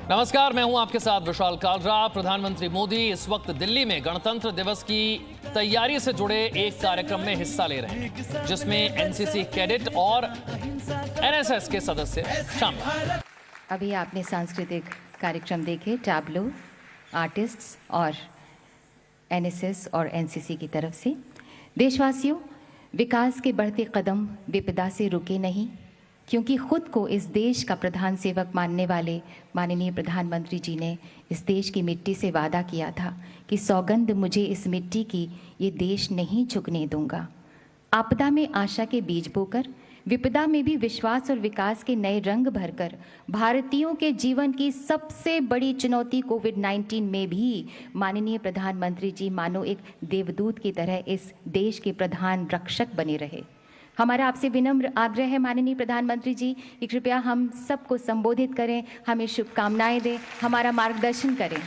नमस्कार, मैं हूं आपके साथ विशाल कालरा। प्रधानमंत्री मोदी इस वक्त दिल्ली में गणतंत्र दिवस की तैयारी से जुड़े एक कार्यक्रम में हिस्सा ले रहे हैं, जिसमें एनसीसी कैडेट और एनएसएस के सदस्य शामिल। अभी आपने सांस्कृतिक कार्यक्रम देखे, टैब्लो, आर्टिस्ट्स और एनएसएस और एनसीसी की तरफ से। देशवासियों, विकास के बढ़ते कदम विपदा से रुके नहीं, क्योंकि खुद को इस देश का प्रधान सेवक मानने वाले माननीय प्रधानमंत्री जी ने इस देश की मिट्टी से वादा किया था कि सौगंध मुझे इस मिट्टी की, ये देश नहीं झुकने दूंगा। आपदा में आशा के बीज बोकर, विपदा में भी विश्वास और विकास के नए रंग भरकर, भारतीयों के जीवन की सबसे बड़ी चुनौती कोविड-19 में भी माननीय प्रधानमंत्री जी मानो एक देवदूत की तरह इस देश के प्रधान रक्षक बने रहे। हमारा आपसे विनम्र आग्रह है माननीय प्रधानमंत्री जी कि कृपया हम सबको संबोधित करें, हमें शुभकामनाएं दें, हमारा मार्गदर्शन करें।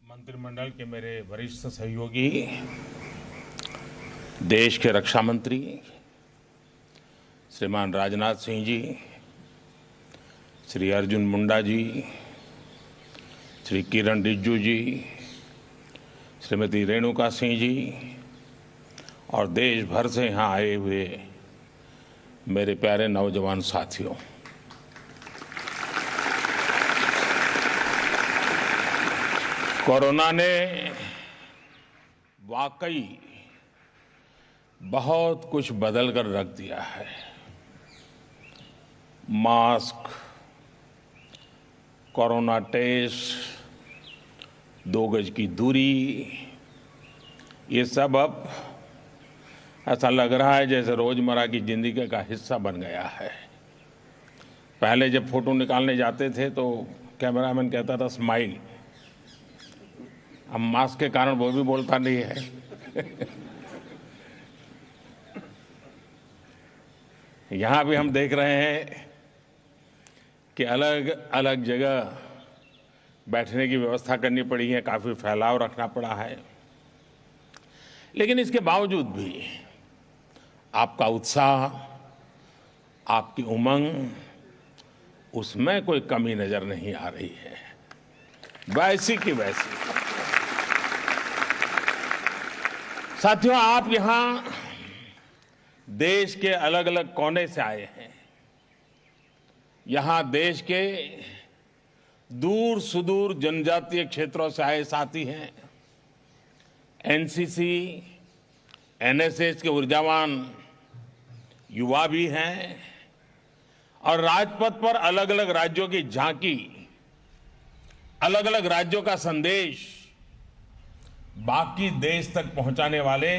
मंत्रिमंडल के मेरे वरिष्ठ सहयोगी, देश के रक्षा मंत्री श्रीमान राजनाथ सिंह जी, श्री अर्जुन मुंडा जी, श्री किरण रिजिजू जी, श्रीमती रेणुका सिंह जी और देश भर से यहाँ आए हुए मेरे प्यारे नौजवान साथियों, कोरोना ने वाकई बहुत कुछ बदल कर रख दिया है। मास्क, कोरोना टेस्ट, 2 गज की दूरी, ये सब अब ऐसा लग रहा है जैसे रोजमर्रा की जिंदगी का हिस्सा बन गया है। पहले जब फोटो निकालने जाते थे तो कैमरामैन कहता था स्माइल, अब मास्क के कारण वो भी बोलता नहीं है। यहाँ भी हम देख रहे हैं कि अलग अलग जगह बैठने की व्यवस्था करनी पड़ी है, काफ़ी फैलाव रखना पड़ा है, लेकिन इसके बावजूद भी आपका उत्साह, आपकी उमंग, उसमें कोई कमी नजर नहीं आ रही है, वैसी की वैसी। साथियों, आप यहाँ देश के अलग अलग कोने से आए हैं। यहाँ देश के दूर सुदूर जनजातीय क्षेत्रों से आए साथी हैं। एनसीसी, एनएसएस के ऊर्जावान युवा भी हैं और राजपथ पर अलग अलग राज्यों की झांकी, अलग अलग राज्यों का संदेश बाकी देश तक पहुंचाने वाले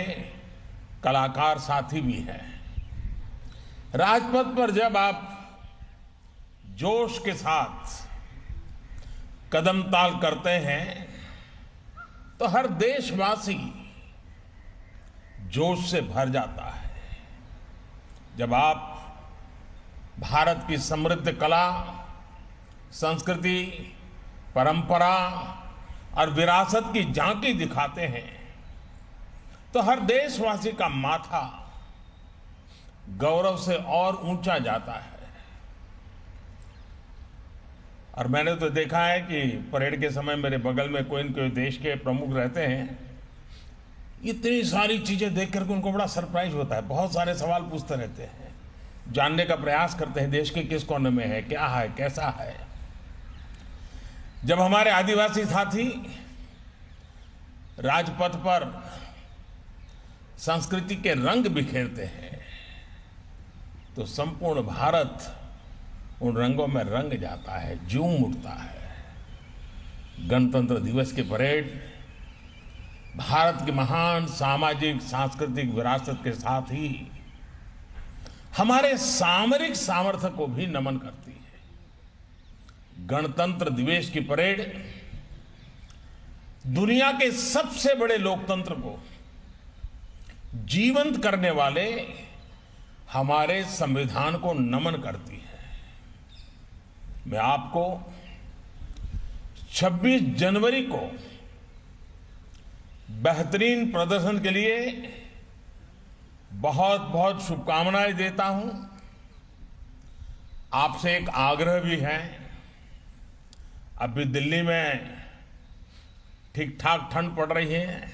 कलाकार साथी भी हैं। राजपथ पर जब आप जोश के साथ कदम ताल करते हैं तो हर देशवासी जोश से भर जाता है। जब आप भारत की समृद्ध कला, संस्कृति, परंपरा और विरासत की झांकी दिखाते हैं तो हर देशवासी का माथा गौरव से और ऊंचा जाता है। और मैंने तो देखा है कि परेड के समय मेरे बगल में कोई न कोई देश के प्रमुख रहते हैं, इतनी सारी चीजें देख करके उनको बड़ा सरप्राइज होता है, बहुत सारे सवाल पूछते रहते हैं, जानने का प्रयास करते हैं देश के किस कोने में है, क्या है, कैसा है। जब हमारे आदिवासी साथी राजपथ पर संस्कृति के रंग बिखेरते हैं तो संपूर्ण भारत उन रंगों में रंग जाता है, झूम उठता है। गणतंत्र दिवस की परेड भारत की महान सामाजिक सांस्कृतिक विरासत के साथ ही हमारे सामरिक सामर्थ्य को भी नमन करती है। गणतंत्र दिवस की परेड दुनिया के सबसे बड़े लोकतंत्र को जीवंत करने वाले हमारे संविधान को नमन करती है। मैं आपको 26 जनवरी को बेहतरीन प्रदर्शन के लिए बहुत बहुत शुभकामनाएं देता हूं। आपसे एक आग्रह भी है, अभी दिल्ली में ठीक ठाक ठंड पड़ रही है,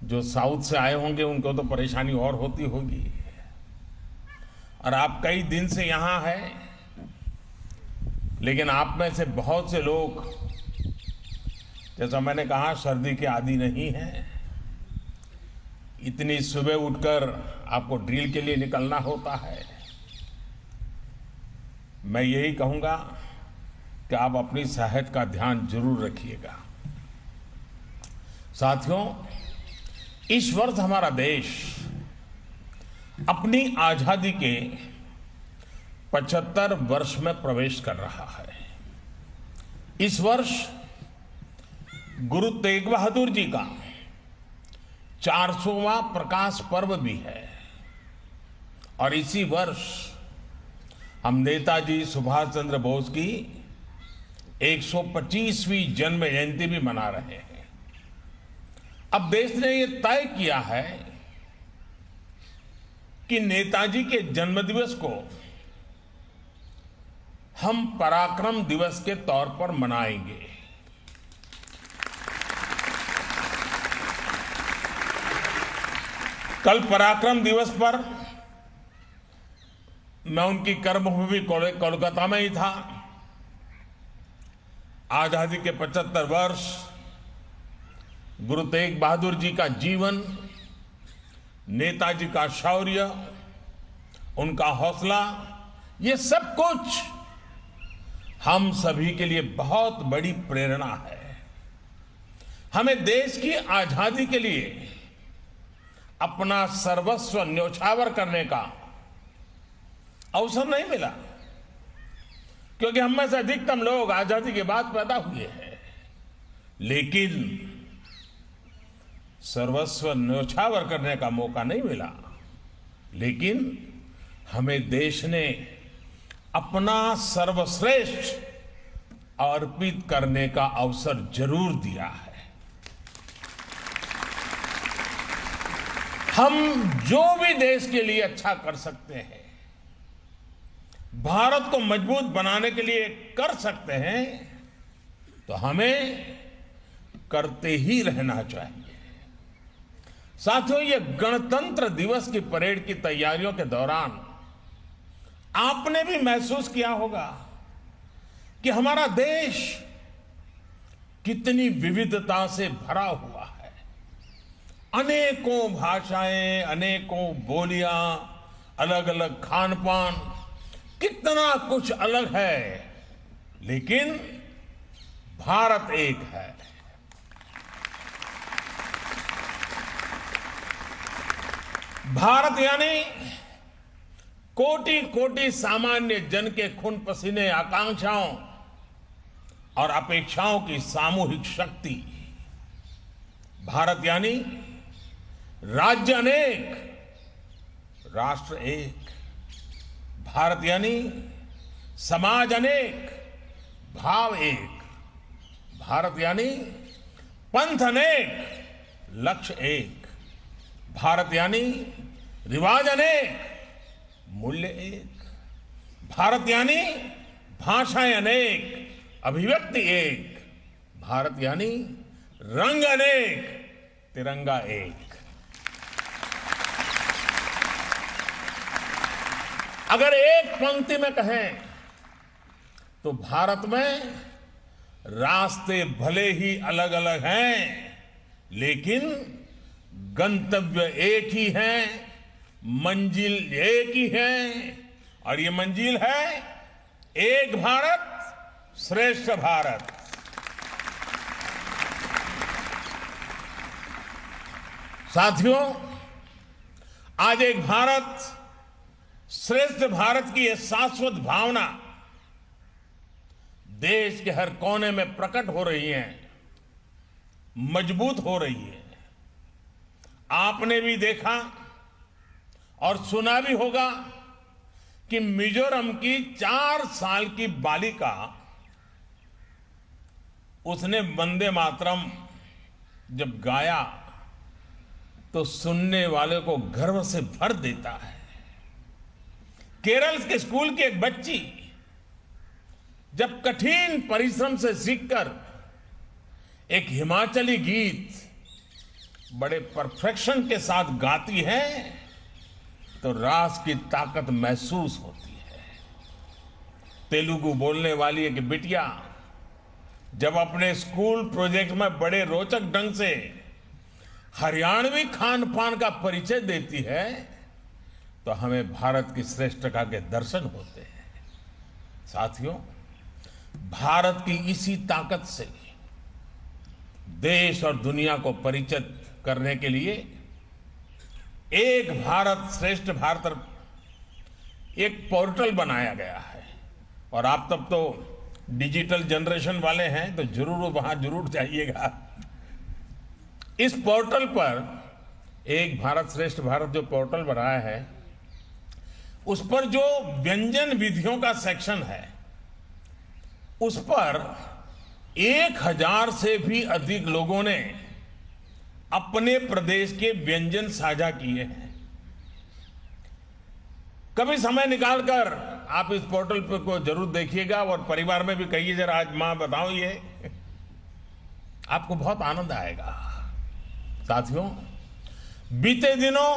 जो साउथ से आए होंगे उनको तो परेशानी और होती होगी, और आप कई दिन से यहां हैं, लेकिन आप में से बहुत से लोग, जैसा मैंने कहा, सर्दी के आदी नहीं हैं। इतनी सुबह उठकर आपको ड्रिल के लिए निकलना होता है। मैं यही कहूंगा कि आप अपनी सेहत का ध्यान जरूर रखिएगा। साथियों, इस वर्ष हमारा देश अपनी आजादी के 75 वर्ष में प्रवेश कर रहा है। इस वर्ष गुरु तेग बहादुर जी का 400वां प्रकाश पर्व भी है, और इसी वर्ष हम नेताजी सुभाष चंद्र बोस की 125वीं जन्म जयंती भी मना रहे हैं। अब देश ने यह तय किया है कि नेताजी के जन्मदिवस को हम पराक्रम दिवस के तौर पर मनाएंगे। कल पराक्रम दिवस पर मैं उनकी कर्मभूमि कोलकाता में ही था। आजादी के 75 वर्ष, गुरु तेग बहादुर जी का जीवन, नेताजी का शौर्य, उनका हौसला, ये सब कुछ हम सभी के लिए बहुत बड़ी प्रेरणा है। हमें देश की आजादी के लिए अपना सर्वस्व न्योछावर करने का अवसर नहीं मिला, क्योंकि हम में से अधिकतम लोग आजादी के बाद पैदा हुए हैं, लेकिन सर्वस्व न्योछावर करने का मौका नहीं मिला। लेकिन हमें देश ने अपना सर्वश्रेष्ठ अर्पित करने का अवसर जरूर दिया है। हम जो भी देश के लिए अच्छा कर सकते हैं, भारत को मजबूत बनाने के लिए कर सकते हैं, तो हमें करते ही रहना चाहिए। साथियों, ये गणतंत्र दिवस की परेड की तैयारियों के दौरान आपने भी महसूस किया होगा कि हमारा देश कितनी विविधता से भरा हुआ है। अनेकों भाषाएं, अनेकों बोलियां, अलग अलग खान पान, कितना कुछ अलग है, लेकिन भारत एक है। भारत यानी कोटि कोटि सामान्य जन के खून पसीने, आकांक्षाओं और अपेक्षाओं की सामूहिक शक्ति। भारत यानी राज्य अनेक, राष्ट्र एक। भारत यानी समाज अनेक, भाव एक। भारत यानी पंथ अनेक, लक्ष्य एक। भारत यानी रिवाज अनेक, मूल्य एक। भारत यानी भाषाएं अनेक, अभिव्यक्ति एक। भारत यानी रंग अनेक, तिरंगा एक। अगर एक पंक्ति में कहें तो भारत में रास्ते भले ही अलग अलग हैं, लेकिन गंतव्य एक ही है, मंजिल एक ही है, और ये मंजिल है एक भारत श्रेष्ठ भारत। साथियों, आज एक भारत श्रेष्ठ भारत की यह शाश्वत भावना देश के हर कोने में प्रकट हो रही है, मजबूत हो रही है। आपने भी देखा और सुना भी होगा कि मिजोरम की 4 साल की बालिका उसने वंदे मातरम जब गाया तो सुनने वाले को गर्व से भर देता है। केरल के स्कूल की एक बच्ची जब कठिन परिश्रम से सीखकर एक हिमाचली गीत बड़े परफेक्शन के साथ गाती है तो रास की ताकत महसूस होती है। तेलुगु बोलने वाली एक बिटिया जब अपने स्कूल प्रोजेक्ट में बड़े रोचक ढंग से हरियाणवी खान पान का परिचय देती है तो हमें भारत की श्रेष्ठता के दर्शन होते हैं। साथियों, भारत की इसी ताकत से देश और दुनिया को परिचित करने के लिए एक भारत श्रेष्ठ भारत एक पोर्टल बनाया गया है। और आप तब तो डिजिटल जनरेशन वाले हैं तो जरूर जाइएगा। इस पोर्टल पर एक भारत श्रेष्ठ भारत जो पोर्टल बनाया है उस पर जो व्यंजन विधियों का सेक्शन है उस पर 1000 से भी अधिक लोगों ने अपने प्रदेश के व्यंजन साझा किए हैं। कभी समय निकालकर आप इस पोर्टल पर को जरूर देखिएगा और परिवार में भी कहिए जरा आज मां बताओ ये, आपको बहुत आनंद आएगा। साथियों, बीते दिनों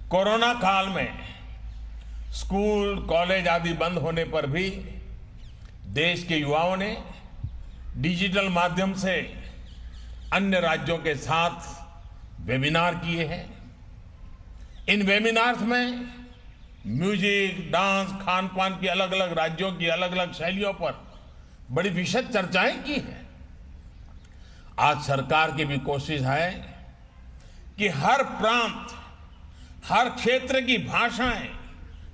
कोरोना काल में स्कूल कॉलेज आदि बंद होने पर भी देश के युवाओं ने डिजिटल माध्यम से अन्य राज्यों के साथ वेबिनार किए हैं। इन वेबिनार्स में म्यूजिक, डांस, खान पान की अलग अलग राज्यों की अलग अलग शैलियों पर बड़ी विशद चर्चाएं की हैं। आज सरकार की भी कोशिश है कि हर प्रांत, हर क्षेत्र की भाषाएं,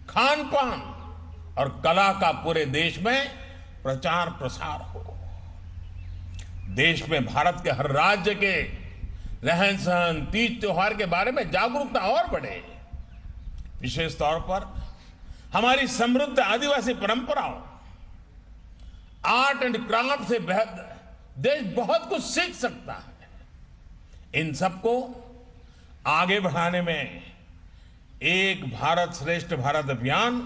खान पान और कला का पूरे देश में प्रचार प्रसार हो। देश में भारत के हर राज्य के रहन सहन, तीज त्योहार के बारे में जागरूकता और बढ़े। विशेष तौर पर हमारी समृद्ध आदिवासी परंपराओं, आर्ट एंड क्राफ्ट से देश बहुत कुछ सीख सकता है। इन सबको आगे बढ़ाने में एक भारत श्रेष्ठ भारत अभियान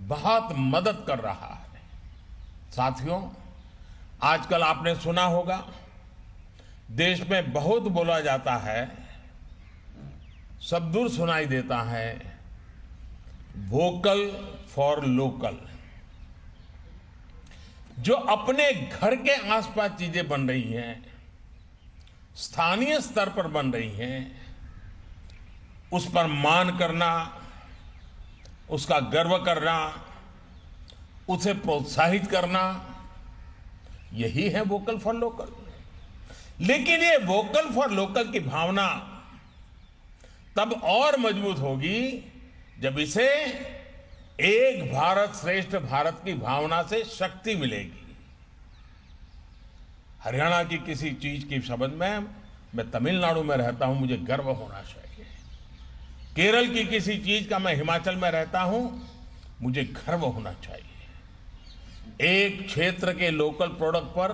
बहुत मदद कर रहा है। साथियों, आजकल आपने सुना होगा देश में बहुत बोला जाता है, सब दूर सुनाई देता है, वोकल फॉर लोकल। जो अपने घर के आसपास चीजें बन रही हैं, स्थानीय स्तर पर बन रही हैं, उस पर मान करना, उसका गर्व करना, उसे प्रोत्साहित करना, यही है वोकल फॉर लोकल। लेकिन ये वोकल फॉर लोकल की भावना तब और मजबूत होगी जब इसे एक भारत श्रेष्ठ भारत की भावना से शक्ति मिलेगी। हरियाणा की किसी चीज की संबंध में मैं तमिलनाडु में रहता हूं, मुझे गर्व होना चाहिए। केरल की किसी चीज का मैं हिमाचल में रहता हूं, मुझे गर्व होना चाहिए। एक क्षेत्र के लोकल प्रोडक्ट पर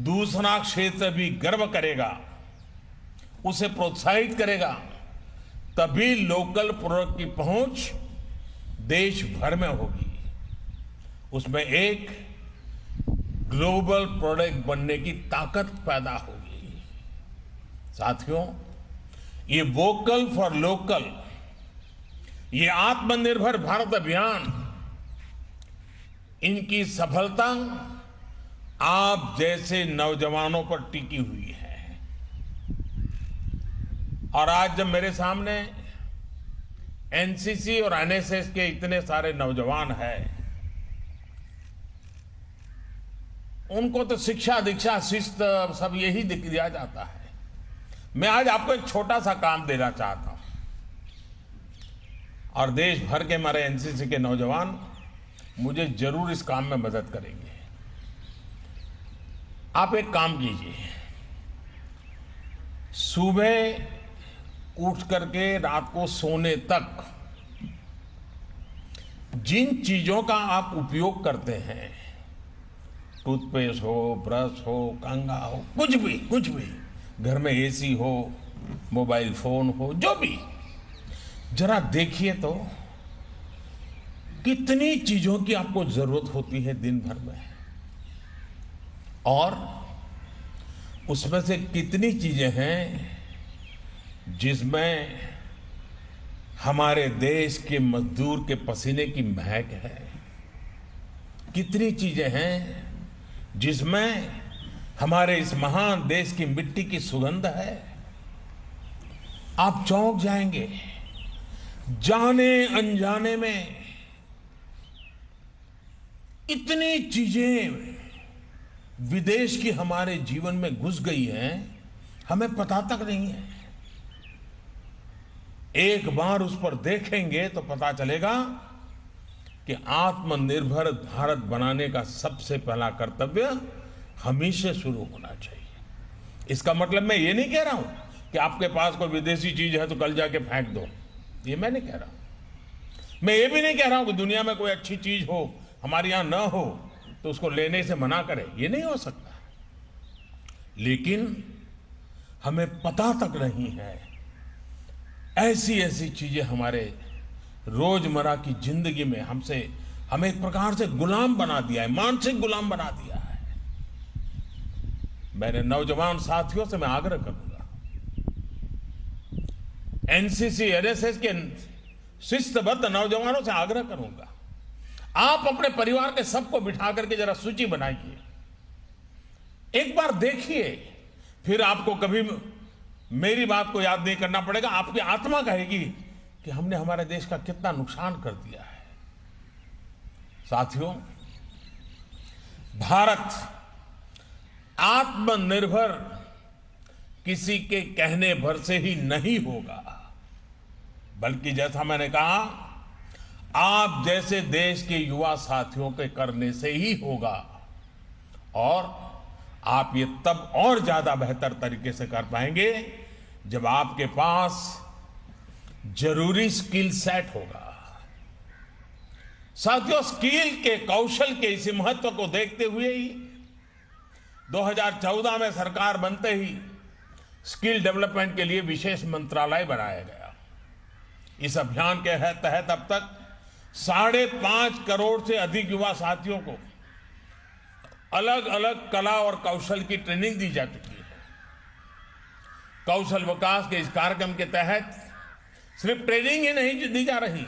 दूसरा क्षेत्र भी गर्व करेगा, उसे प्रोत्साहित करेगा, तभी लोकल प्रोडक्ट की पहुंच देश भर में होगी। उसमें एक ग्लोबल प्रोडक्ट बनने की ताकत पैदा होगी। साथियों, ये वोकल फॉर लोकल, ये आत्मनिर्भर भारत अभियान, इनकी सफलता आप जैसे नौजवानों पर टिकी हुई है। और आज जब मेरे सामने एनसीसी और एनएसएस के इतने सारे नौजवान हैं, उनको तो शिक्षा दीक्षा शिस्त सब यही दिया जाता है। मैं आज आपको एक छोटा सा काम देना चाहता हूं और देश भर के हमारे एनसीसी के नौजवान मुझे जरूर इस काम में मदद करेंगे। आप एक काम कीजिए, सुबह उठ करके रात को सोने तक जिन चीजों का आप उपयोग करते हैं, टूथपेस्ट हो, ब्रश हो, कंघा हो, कुछ भी घर में एसी हो, मोबाइल फोन हो, जो भी, जरा देखिए तो कितनी चीजों की आपको जरूरत होती है दिन भर में, और उसमें से कितनी चीजें हैं जिसमें हमारे देश के मजदूर के पसीने की महक है, कितनी चीजें हैं जिसमें हमारे इस महान देश की मिट्टी की सुगंध है। आप चौंक जाएंगे, जाने अनजाने में इतनी चीजें विदेश की हमारे जीवन में घुस गई हैं, हमें पता तक नहीं है। एक बार उस पर देखेंगे तो पता चलेगा कि आत्मनिर्भर भारत बनाने का सबसे पहला कर्तव्य हमी से शुरू होना चाहिए। इसका मतलब मैं ये नहीं कह रहा हूं कि आपके पास कोई विदेशी चीज है तो कल जाके फेंक दो, ये मैं नहीं कह रहा। मैं ये भी नहीं कह रहा हूं कि दुनिया में कोई अच्छी चीज हो हमारे यहां न हो तो उसको लेने से मना करें, ये नहीं हो सकता। लेकिन हमें पता तक नहीं है, ऐसी ऐसी चीजें हमारे रोजमर्रा की जिंदगी में हमें एक प्रकार से गुलाम बना दिया है, मानसिक गुलाम बना दिया है। मेरे नौजवान साथियों से मैं आग्रह करूंगा, एनसीसी एनएसएस के शिस्तबद्ध नौजवानों से आग्रह करूंगा, आप अपने परिवार के सबको बिठा करके जरा सूची बनाइए, एक बार देखिए, फिर आपको कभी मेरी बात को याद नहीं करना पड़ेगा। आपकी आत्मा कहेगी कि हमने हमारे देश का कितना नुकसान कर दिया है। साथियों, भारत आत्मनिर्भर किसी के कहने भर से ही नहीं होगा, बल्कि जैसा मैंने कहा, आप जैसे देश के युवा साथियों के करने से ही होगा। और आप ये तब और ज्यादा बेहतर तरीके से कर पाएंगे जब आपके पास जरूरी स्किल सेट होगा। साथियों, स्किल के, कौशल के इसी महत्व को देखते हुए ही 2014 में सरकार बनते ही स्किल डेवलपमेंट के लिए विशेष मंत्रालय बनाया गया। इस अभियान के तहत अब तक 5.5 करोड़ से अधिक युवा साथियों को अलग अलग कला और कौशल की ट्रेनिंग दी जा चुकी है। कौशल विकास के इस कार्यक्रम के तहत सिर्फ ट्रेनिंग ही नहीं दी जा रही,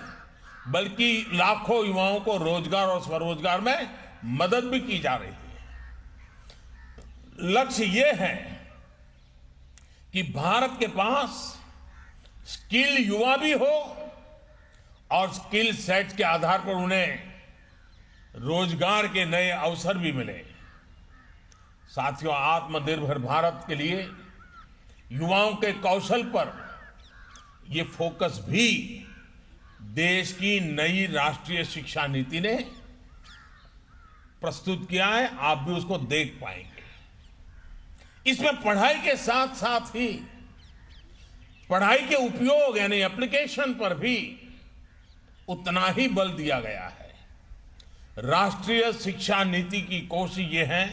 बल्कि लाखों युवाओं को रोजगार और स्वरोजगार में मदद भी की जा रही है। लक्ष्य यह है कि भारत के पास स्किल युवा भी हो और स्किल सेट के आधार पर उन्हें रोजगार के नए अवसर भी मिले। साथियों, आत्मनिर्भर भारत के लिए युवाओं के कौशल पर यह फोकस भी देश की नई राष्ट्रीय शिक्षा नीति ने प्रस्तुत किया है। आप भी उसको देख पाएंगे। इसमें पढ़ाई के साथ साथ ही पढ़ाई के उपयोग यानी एप्लीकेशन पर भी उतना ही बल दिया गया है। राष्ट्रीय शिक्षा नीति की कोशिश यह है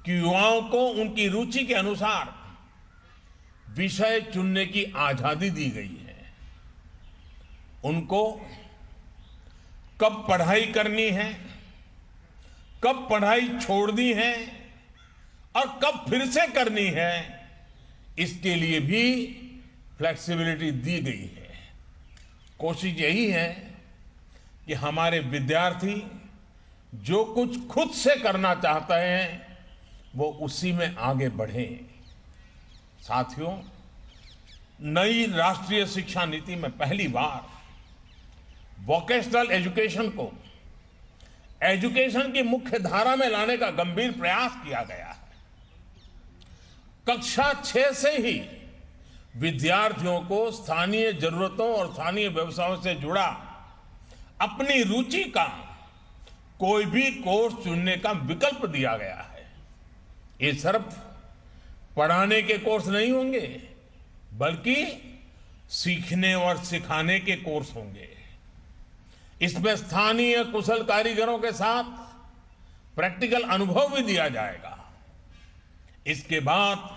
कि युवाओं को उनकी रुचि के अनुसार विषय चुनने की आजादी दी गई है। उनको कब पढ़ाई करनी है, कब पढ़ाई छोड़नी है और कब फिर से करनी है, इसके लिए भी फ्लेक्सिबिलिटी दी गई है। कोशिश यही है कि हमारे विद्यार्थी जो कुछ खुद से करना चाहते हैं वो उसी में आगे बढ़ें। साथियों, नई राष्ट्रीय शिक्षा नीति में पहली बार वोकेशनल एजुकेशन को एजुकेशन की मुख्य धारा में लाने का गंभीर प्रयास किया गया है। कक्षा 6 से ही विद्यार्थियों को स्थानीय जरूरतों और स्थानीय व्यवसायों से जुड़ा अपनी रुचि का कोई भी कोर्स चुनने का विकल्प दिया गया है। ये सिर्फ पढ़ाने के कोर्स नहीं होंगे, बल्कि सीखने और सिखाने के कोर्स होंगे। इसमें स्थानीय कुशल कारीगरों के साथ प्रैक्टिकल अनुभव भी दिया जाएगा। इसके बाद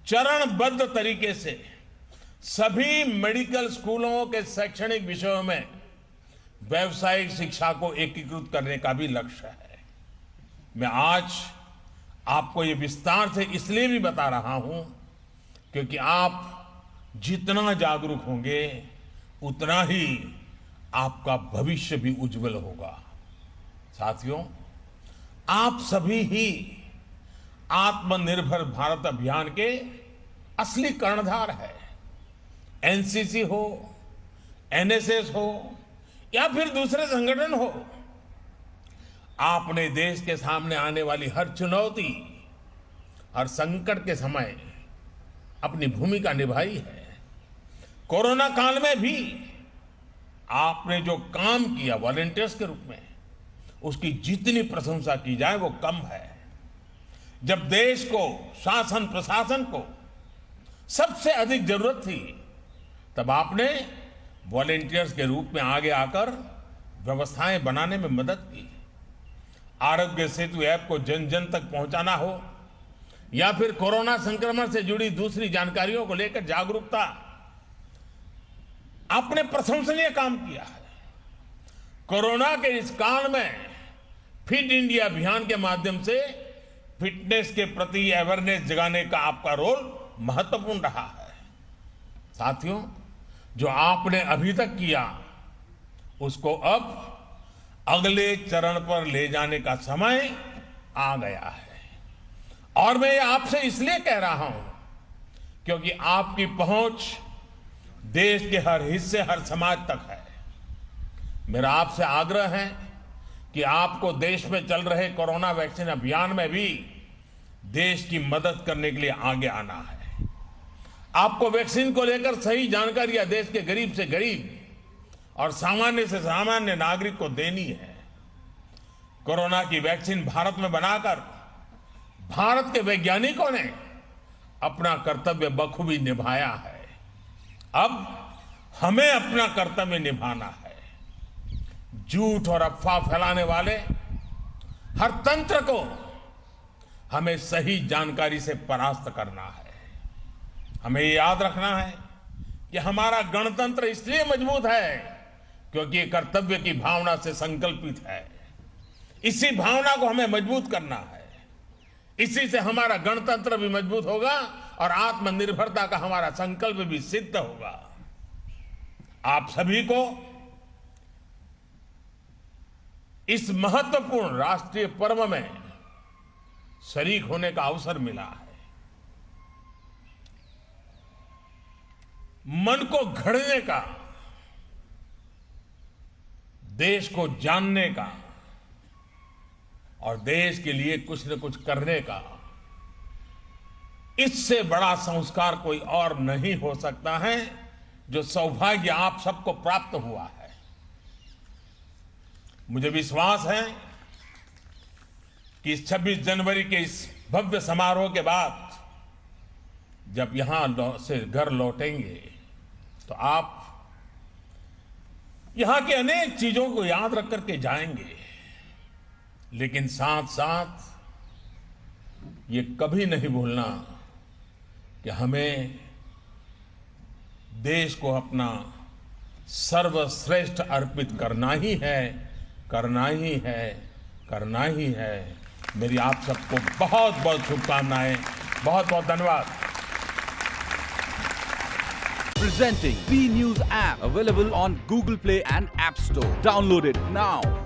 चरणबद्ध तरीके से सभी मेडिकल स्कूलों के शैक्षणिक विषयों में व्यावसायिक शिक्षा को एकीकृत करने का भी लक्ष्य है। मैं आज आपको ये विस्तार से इसलिए भी बता रहा हूं क्योंकि आप जितना जागरूक होंगे उतना ही आपका भविष्य भी उज्जवल होगा। साथियों, आप सभी ही आत्मनिर्भर भारत अभियान के असली कर्णधार है। एनसीसी हो, एनएसएस हो या फिर दूसरे संगठन हो, आपने देश के सामने आने वाली हर चुनौती, हर संकट के समय अपनी भूमिका निभाई है। कोरोना काल में भी आपने जो काम किया वॉलंटियर्स के रूप में, उसकी जितनी प्रशंसा की जाए वो कम है। जब देश को, शासन प्रशासन को सबसे अधिक जरूरत थी, तब आपने वॉलंटियर्स के रूप में आगे आकर व्यवस्थाएं बनाने में मदद की। आरोग्य सेतु ऐप को जन जन तक पहुंचाना हो या फिर कोरोना संक्रमण से जुड़ी दूसरी जानकारियों को लेकर जागरूकता, आपने प्रशंसनीय काम किया है। कोरोना के इस काल में फिट इंडिया अभियान के माध्यम से फिटनेस के प्रति अवेयरनेस जगाने का आपका रोल महत्वपूर्ण रहा है। साथियों, जो आपने अभी तक किया उसको अब अगले चरण पर ले जाने का समय आ गया है। और मैं ये आपसे इसलिए कह रहा हूं क्योंकि आपकी पहुंच देश के हर हिस्से, हर समाज तक है। मेरा आपसे आग्रह है कि आपको देश में चल रहे कोरोना वैक्सीन अभियान में भी देश की मदद करने के लिए आगे आना है। आपको वैक्सीन को लेकर सही जानकारियां देश के गरीब से गरीब और सामान्य से सामान्य नागरिक को देनी है। कोरोना की वैक्सीन भारत में बनाकर भारत के वैज्ञानिकों ने अपना कर्तव्य बखूबी निभाया है। अब हमें अपना कर्तव्य निभाना है। झूठ और अफवाह फैलाने वाले हर तंत्र को हमें सही जानकारी से परास्त करना है। हमें ये याद रखना है कि हमारा गणतंत्र इसलिए मजबूत है क्योंकि ये कर्तव्य की भावना से संकल्पित है। इसी भावना को हमें मजबूत करना है। इसी से हमारा गणतंत्र भी मजबूत होगा और आत्मनिर्भरता का हमारा संकल्प भी सिद्ध होगा। आप सभी को इस महत्वपूर्ण राष्ट्रीय पर्व में शरीक होने का अवसर मिला है। मन को घड़ने का, देश को जानने का और देश के लिए कुछ न कुछ करने का, इससे बड़ा संस्कार कोई और नहीं हो सकता है जो सौभाग्य आप सबको प्राप्त हुआ है। मुझे विश्वास है कि इस 26 जनवरी के इस भव्य समारोह के बाद जब यहां से घर लौटेंगे तो आप यहां की अनेक चीजों को याद रख करके जाएंगे, लेकिन साथ साथ ये कभी नहीं भूलना कि हमें देश को अपना सर्वश्रेष्ठ अर्पित करना ही है, करना ही है, करना ही है। मेरी आप सबको बहुत बहुत शुभकामनाएं, बहुत बहुत धन्यवाद। Presenting B News app, available on Google Play and App Store. Download it now.